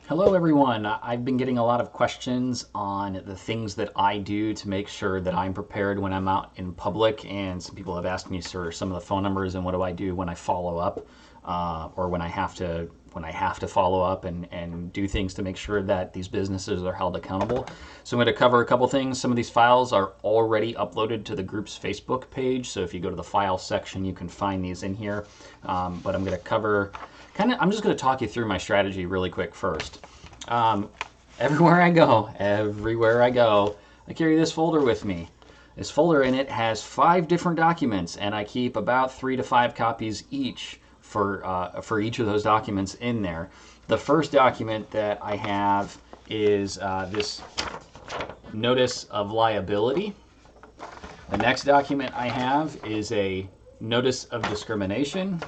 Hello everyone. I've been getting a lot of questions on the things that I do to make sure that I'm prepared when I'm out in public, and some people have asked me for some of the phone numbers and what do I do when I follow up, or when I have to follow up and do things to make sure that these businesses are held accountable. So I'm going to cover a couple things. Some of these files are already uploaded to the group's Facebook page, so if you go to the file section you can find these in here, but I'm going to cover I'm just going to talk you through my strategy really quick first. Everywhere I go, I carry this folder with me. This folder in it has 5 different documents, and I keep about 3 to 5 copies each for each of those documents in there. The first document that I have is this notice of liability. The next document I have is a notice of discrimination.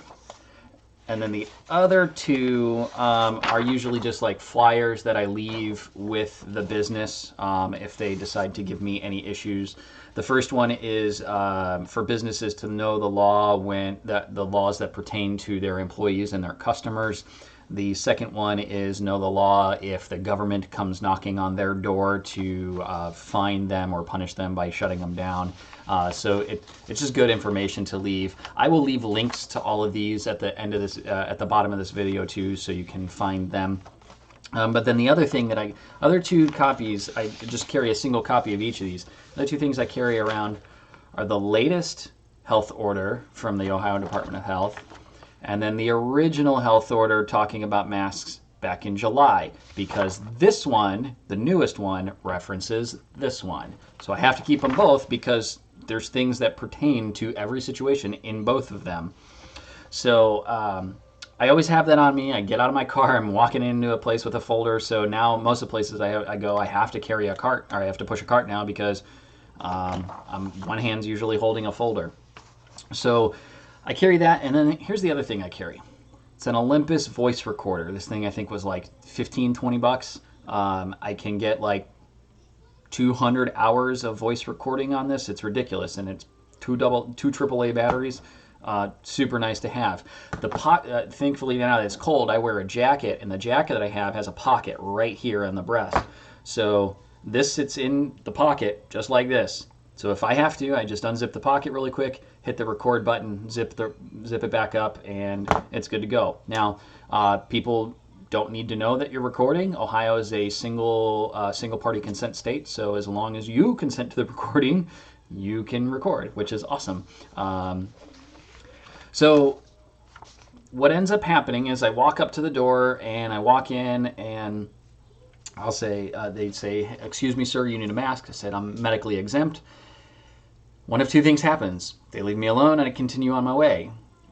And then the other two are usually just like flyers that I leave with the business if they decide to give me any issues. The first one is for businesses to know the law the laws that pertain to their employees and their customers. The second one is know the law if the government comes knocking on their door to fine them or punish them by shutting them down. So it's just good information to leave. I will leave links to all of these at the end of this, at the bottom of this video too, so you can find them. But then the other thing that other 2 copies, I just carry a single copy of each of these. The other 2 things I carry around are the latest health order from the Ohio Department of Health, and then the original health order talking about masks back in July, because this one, the newest one, references this one. So I have to keep them both because there's things that pertain to every situation in both of them. So I always have that on me. I get out of my car, I'm walking into a place with a folder. So now most of the places I go, I have to carry a cart, or I have to push a cart now because one hand's usually holding a folder. So I carry that, and then here's the other thing I carry. It's an Olympus voice recorder. This thing I think was like 15, 20 bucks. I can get like 200 hours of voice recording on this. It's ridiculous, and it's two AAA batteries. Super nice to have. Thankfully now that it's cold, I wear a jacket, and the jacket that I have has a pocket right here on the breast. So this sits in the pocket just like this. So if I have to, I just unzip the pocket really quick, hit the record button, zip it back up, and it's good to go. Now, people don't need to know that you're recording. Ohio is a single party consent state, so as long as you consent to the recording, you can record, which is awesome. So what ends up happening is I walk up to the door and I walk in, and I'll say, they'd say, "Excuse me, sir, you need a mask." I said, "I'm medically exempt." One of 2 things happens. They leave me alone and I continue on my way.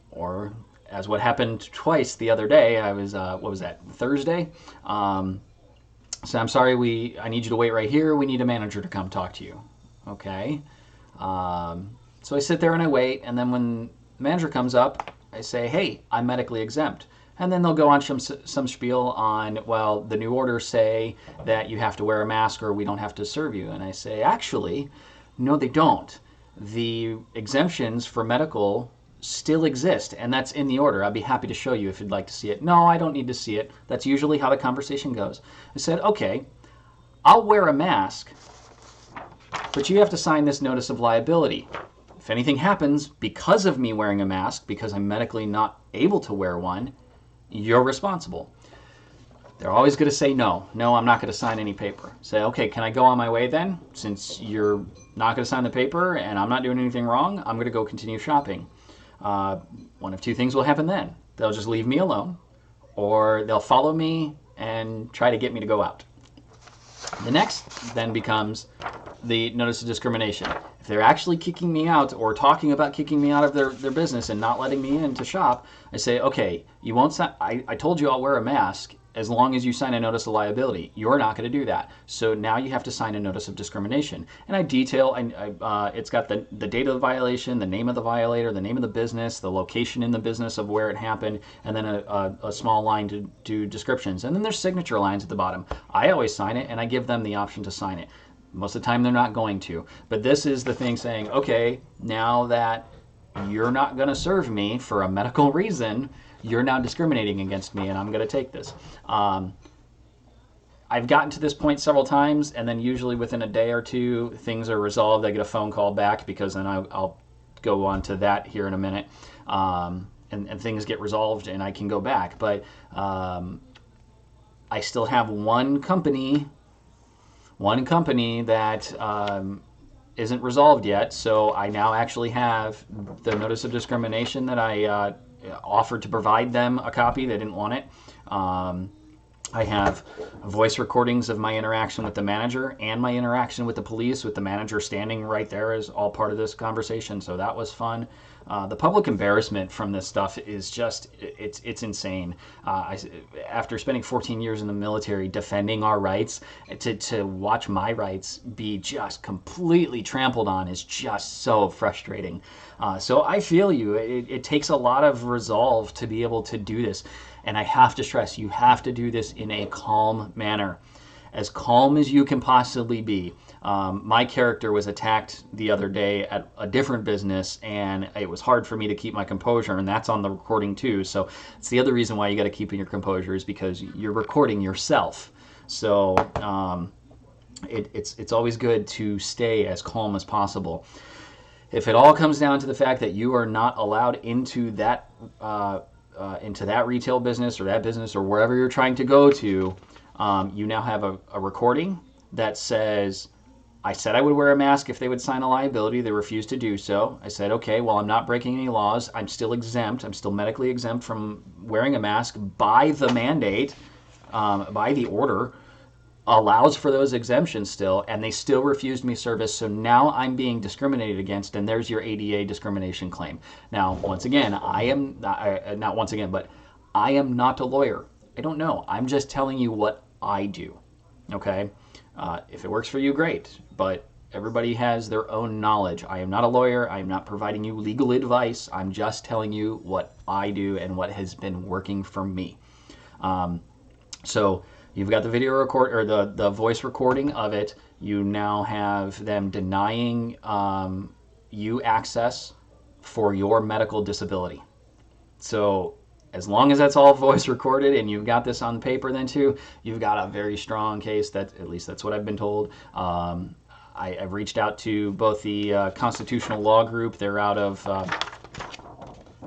Or, as what happened twice the other day, I was, what was that, Thursday? So I'm sorry, I need you to wait right here. We need a manager to come talk to you. Okay. So I sit there and I wait, and then when the manager comes up, I say, "Hey, I'm medically exempt." And then they'll go on some spiel on, well, the new orders say that you have to wear a mask or we don't have to serve you. And I say, actually, no, they don't. The exemptions for medical still exist, and that's in the order. I'd be happy to show you if you'd like to see it. No, I don't need to see it. That's usually how the conversation goes. I said, okay, I'll wear a mask, but you have to sign this notice of liability. If anything happens because of me wearing a mask, because I'm medically not able to wear one, you're responsible. They're always going to say no. No, I'm not going to sign any paper. Say, okay, can I go on my way then? Since you're not going to sign the paper and I'm not doing anything wrong, I'm going to go continue shopping. One of 2 things will happen then. They'll just leave me alone, or they'll follow me and try to get me to go out. The next then becomes the notice of discrimination. If they're actually kicking me out or talking about kicking me out of their business and not letting me in to shop, I say, okay, you won't sign. I told you I'll wear a mask as long as you sign a notice of liability. You're not going to do that. So now you have to sign a notice of discrimination. And I detail, it's got the date of the violation, the name of the violator, the name of the business, the location in the business of where it happened, and then a small line to do descriptions. And then there's signature lines at the bottom. I always sign it, and I give them the option to sign it. Most of the time they're not going to. But this is the thing saying, okay, now that you're not going to serve me for a medical reason, you're now discriminating against me, and I'm going to take this. I've gotten to this point several times, and then usually within a day or two, things are resolved. I get a phone call back, because then I'll go on to that here in a minute, and things get resolved, and I can go back. But I still have one company that isn't resolved yet. So I now actually have the notice of discrimination that I offered to provide them a copy. They didn't want it. I have voice recordings of my interaction with the manager and my interaction with the police, with the manager standing right there as all part of this conversation. So that was fun. The public embarrassment from this stuff is just, it's insane. After spending 14 years in the military defending our rights, to watch my rights be just completely trampled on is just so frustrating. So I feel you. It takes a lot of resolve to be able to do this. And I have to stress, you have to do this in a calm manner. As calm as you can possibly be. My character was attacked the other day at a different business, and it was hard for me to keep my composure, and that's on the recording too. So it's the other reason why you got to keep your composure, is because you're recording yourself. So it's always good to stay as calm as possible. If it all comes down to the fact that you are not allowed into that retail business or that business or wherever you're trying to go to, you now have a recording that says, I said I would wear a mask if they would sign a liability. They refused to do so. I said, okay, well, I'm not breaking any laws. I'm still exempt. I'm still medically exempt from wearing a mask by the mandate, by the order, allows for those exemptions still, and they still refused me service. So now I'm being discriminated against, and there's your ADA discrimination claim. Now, once again, I am not once again, but I am not a lawyer. I don't know. I'm just telling you what I do. Okay? If it works for you, great. But everybody has their own knowledge. I am not a lawyer. I am not providing you legal advice. I'm just telling you what I do and what has been working for me. So you've got the video record, or the voice recording of it. You now have them denying you access for your medical disability. So as long as that's all voice recorded and you've got this on paper then too, you've got a very strong case. That, at least that's what I've been told. I've reached out to both the Constitutional Law Group. They're out of,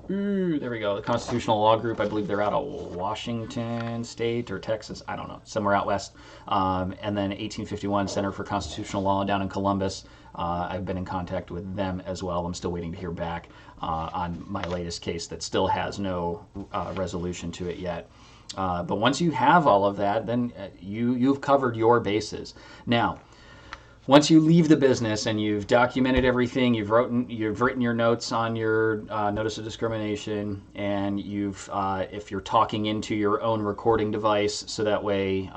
there we go, the Constitutional Law Group. I believe they're out of Washington State or Texas. I don't know, somewhere out west. And then 1851 Center for Constitutional Law down in Columbus. I've been in contact with them as well. I'm still waiting to hear back on my latest case that still has no resolution to it yet. But once you have all of that, then you've covered your bases. Now, once you leave the business and you've documented everything, you've written your notes on your notice of discrimination, and if you're talking into your own recording device, so that way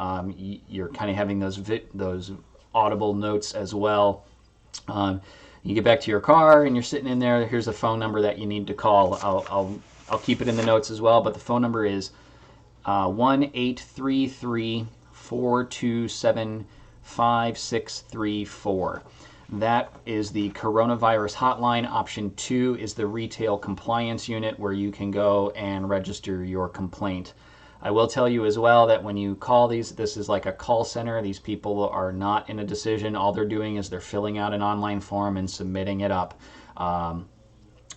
you're kind of having those audible notes as well. You get back to your car and you're sitting in there. Here's a phone number that you need to call. I'll keep it in the notes as well, but the phone number is 1-833-427-5634. That is the coronavirus hotline. Option 2 is the retail compliance unit, where you can go and register your complaint. I will tell you as well that when you call this is like a call center. These people are not in a decision. All they're doing is they're filling out an online form and submitting it up.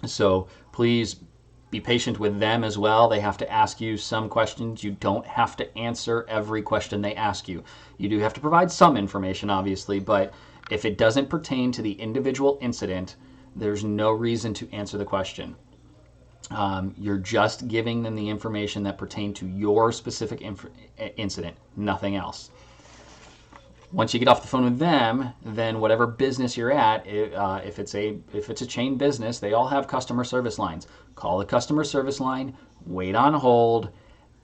So please be patient with them as well. They have to ask you some questions. You don't have to answer every question they ask you. You do have to provide some information, obviously, but if it doesn't pertain to the individual incident, there's no reason to answer the question. You're just giving them the information that pertained to your specific incident, nothing else. Once you get off the phone with them, then whatever business you're at, if it's a chain business, they all have customer service lines. Call the customer service line, wait on hold,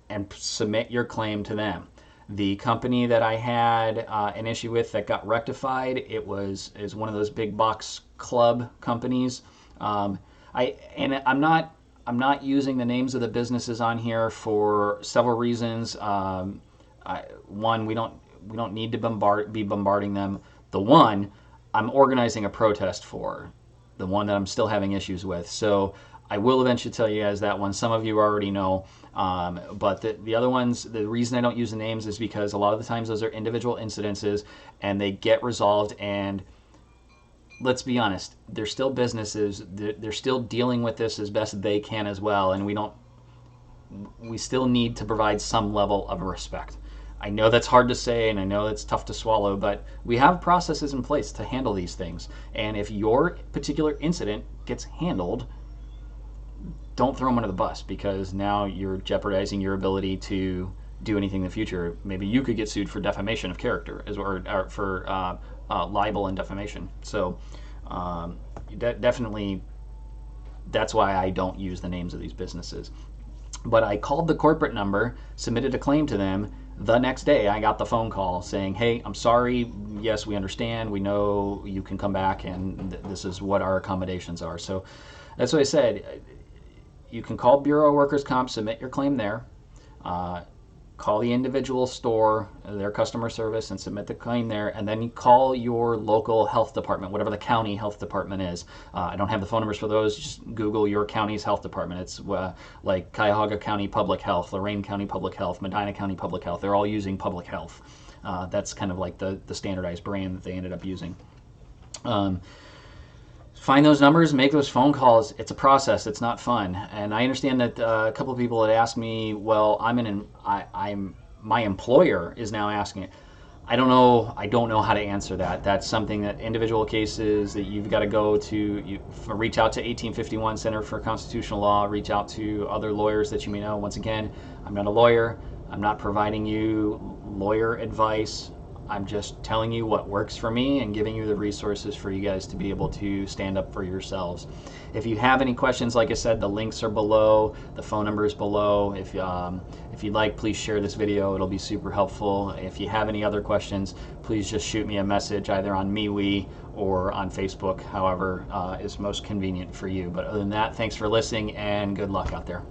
and submit your claim to them. The company that I had an issue with that got rectified, is one of those big box club companies. I'm not using the names of the businesses on here for several reasons. One, we don't need to be bombarding them. The one, I'm organizing a protest for. The one that I'm still having issues with. So I will eventually tell you guys that one. Some of you already know. But the other ones, the reason I don't use the names is because a lot of the times those are individual incidences and they get resolved. And let's be honest, they're still businesses. They're still dealing with this as best they can as well. And we still need to provide some level of respect. I know that's hard to say and I know it's tough to swallow, but we have processes in place to handle these things. And if your particular incident gets handled, don't throw them under the bus, because now you're jeopardizing your ability to do anything in the future. Maybe you could get sued for defamation of character, or for libel and defamation. So definitely, that's why I don't use the names of these businesses. But I called the corporate number, submitted a claim to them. The next day, I got the phone call saying, hey, I'm sorry. Yes, we understand. We know you can come back, and this is what our accommodations are. So that's what I said. You can call Bureau of Workers' Comp, submit your claim there. Call the individual store, their customer service, and submit the claim there. And then you call your local health department, whatever the county health department is. I don't have the phone numbers for those. Just Google your county's health department. It's like Cuyahoga County Public Health, Lorain County Public Health, Medina County Public Health. They're all using Public Health. That's kind of like the standardized brand that they ended up using. Find those numbers, make those phone calls. It's a process. It's not fun. And I understand that a couple of people had asked me, well, my employer is now asking it. I don't know how to answer that. That's something that individual cases that you've got to go to. Reach out to 1851 Center for Constitutional Law. Reach out to other lawyers that you may know. Once again, I'm not a lawyer. I'm not providing you lawyer advice. I'm just telling you what works for me and giving you the resources for you guys to be able to stand up for yourselves. If you have any questions, like I said, the links are below, the phone number is below. If you'd like, please share this video. It'll be super helpful. If you have any other questions, please just shoot me a message either on MeWe or on Facebook, however is most convenient for you. But other than that, thanks for listening and good luck out there.